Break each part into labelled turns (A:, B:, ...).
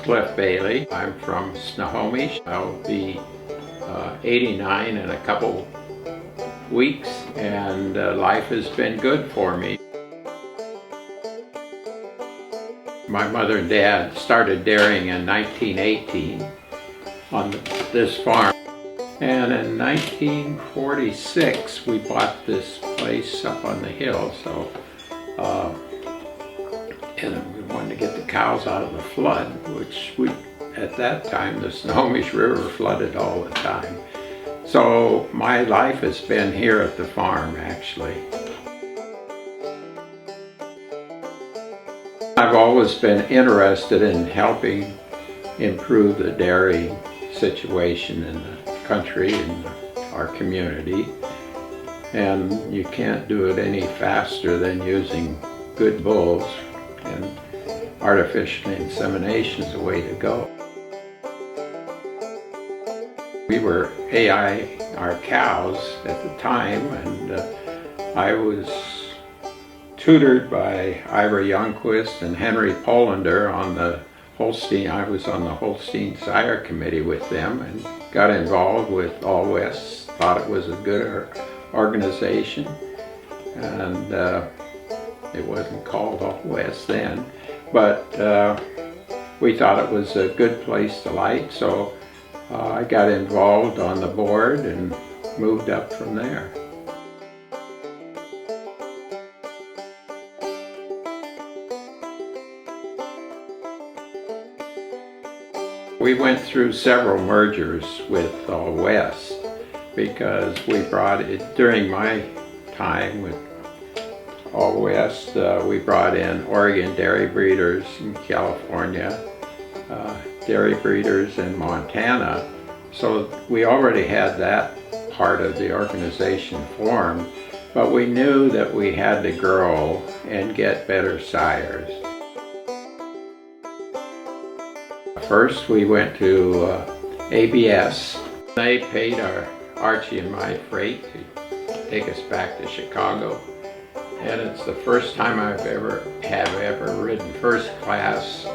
A: Cliff Bailey. I'm from Snohomish. I'll be 89 in a couple weeks, and life has been good for me. My mother and dad started dairying in 1918 on this farm. And in 1946, we bought this place up on the hill. And we wanted to get the cows out of the flood, which at that time, the Snohomish River flooded all the time. So my life has been here at the farm, actually. I've always been interested in helping improve the dairy situation in the country and our community. And you can't do it any faster than using good bulls, and artificial insemination is the way to go. We were AI our cows at the time, and I was tutored by Ira Youngquist and Henry Polander on the Holstein. I was on the Holstein Sire Committee with them and got involved with All West. Thought it was a good organization, and it wasn't called All West then, but we thought it was a good place to light, so I got involved on the board and moved up from there. We went through several mergers with All West because we brought it, during my time with All West, we brought in Oregon dairy breeders in California, dairy breeders in Montana. So we already had that part of the organization formed, but we knew that we had to grow and get better sires. First we went to ABS. They paid Archie and my freight to take us back to Chicago. And it's the first time I've ever ridden first class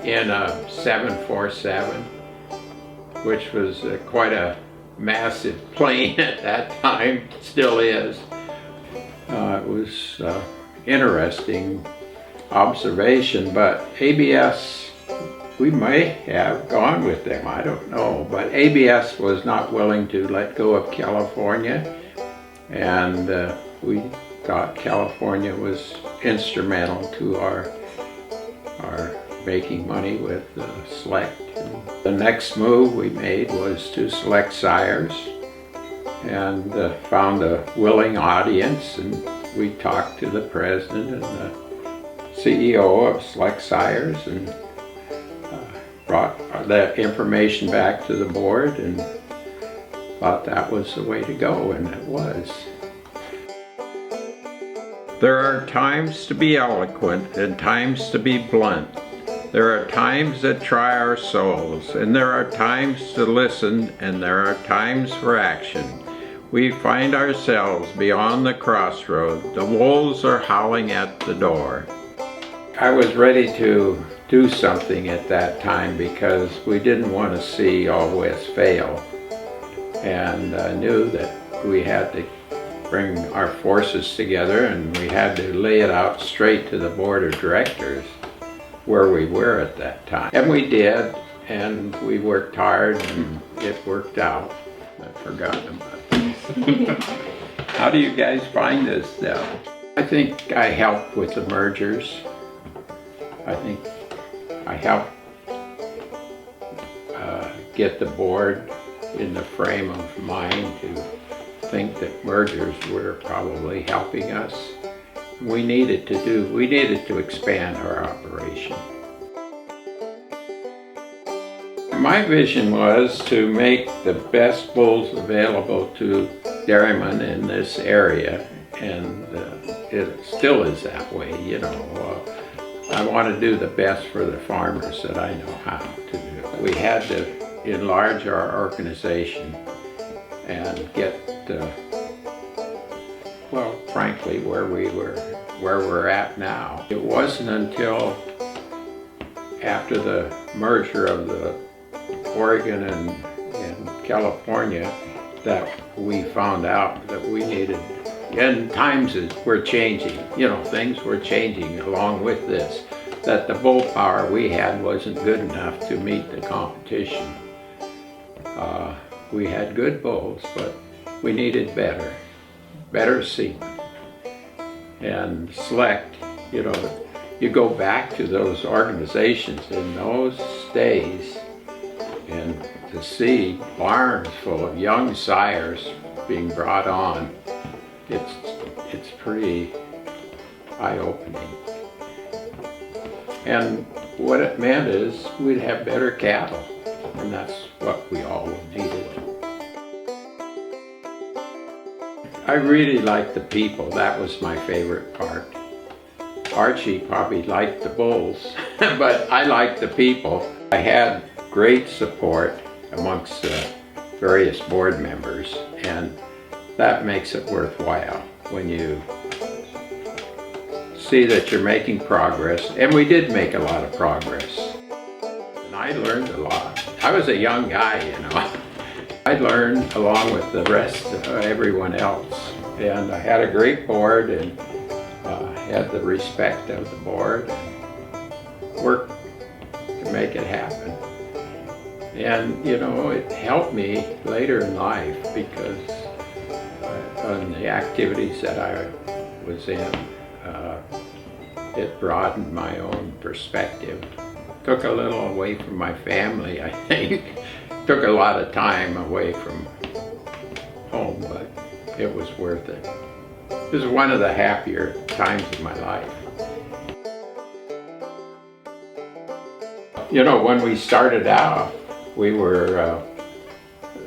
A: in a 747, which was quite a massive plane at that time, still is. It was interesting observation, but ABS, we may have gone with them, I don't know, but ABS was not willing to let go of California, and we thought California was instrumental to our making money with Select. The next move we made was to select sires, and found a willing audience, and we talked to the president and the CEO of Select Sires and brought that information back to the board and thought that was the way to go, and it was. There are times to be eloquent and times to be blunt. There are times that try our souls, and there are times to listen, and there are times for action. We find ourselves beyond the crossroad. The wolves are howling at the door. I was ready to do something at that time because we didn't want to see All West fail, and I knew that we had to bring our forces together, and we had to lay it out straight to the board of directors where we were at that time. And we did, and we worked hard, and it worked out. I've forgotten about this. How do you guys find this now? I think I helped with the mergers. I think I helped get the board in the frame of mind to think that mergers were probably helping us. We needed to expand our operation. My vision was to make the best bulls available to dairymen in this area, and it still is that way, you know. I want to do the best for the farmers that I know how to do. We had to enlarge our organization and get, well, frankly, where we're at now. It wasn't until after the merger of the Oregon and California, that we found out that we needed, and times were changing, things were changing along with this, that the bull power we had wasn't good enough to meet the competition. We had good bulls, but we needed better semen. And Select, you go back to those organizations in those days, and to see barns full of young sires being brought on, it's pretty eye-opening. And what it meant is we'd have better cattle, and that's what we all needed. I really liked the people. That was my favorite part. Archie probably liked the bulls, but I liked the people. I had great support amongst various board members, and that makes it worthwhile when you see that you're making progress. And we did make a lot of progress. And I learned a lot. I was a young guy, I learned along with the rest of everyone else. And I had a great board, and had the respect of the board, and worked to make it happen. And it helped me later in life, because on the activities that I was in, it broadened my own perspective. Took a little away from my family, I think. Took a lot of time away from home, but it was worth it. It was one of the happier times of my life. When we started out, we were,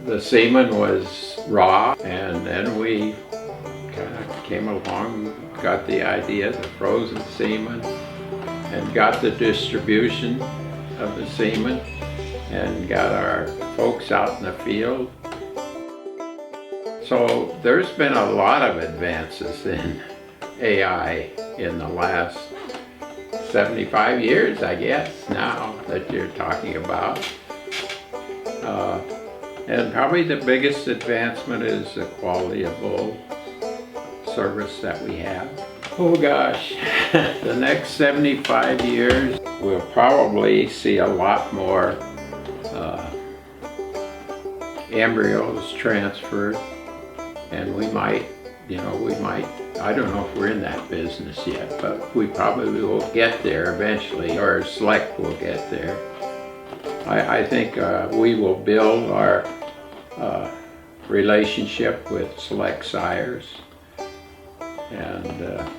A: the semen was raw, and then we kind of came along, got the idea of the frozen semen, and got the distribution of the semen, and got our folks out in the field. So there's been a lot of advances in AI in the last 75 years, I guess, now that you're talking about. And probably the biggest advancement is the quality of bull service that we have. Oh gosh, the next 75 years, we'll probably see a lot more embryos transferred. And we might, I don't know if we're in that business yet, but we probably will get there eventually, or Select will get there. I think we will build our relationship with Select sires, and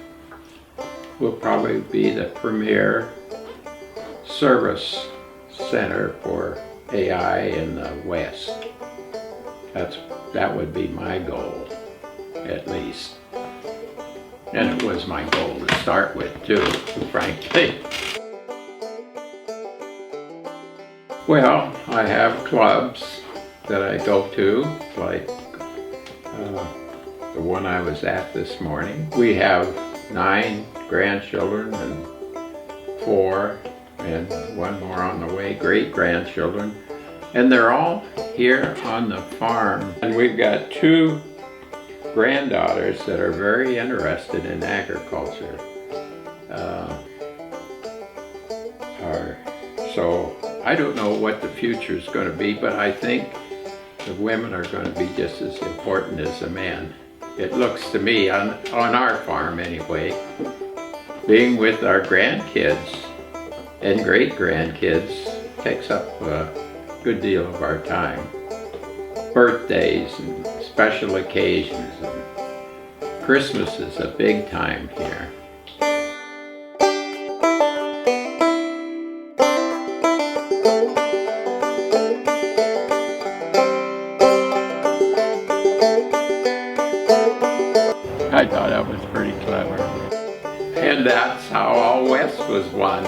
A: we'll probably be the premier service center for AI in the West. That would be my goal, at least. And it was my goal to start with, too, frankly. Well, I have clubs that I go to, like the one I was at this morning. We have 9 grandchildren and 4, and 1 more on the way, great-grandchildren. And they're all here on the farm. And we've got 2 granddaughters that are very interested in agriculture. So I don't know what the future is going to be, but I think the women are going to be just as important as the men. It looks to me, on our farm anyway, being with our grandkids and great-grandkids takes up a good deal of our time. Birthdays and special occasions, and Christmas is a big time here. I thought that was pretty clever. And that's how All West was won.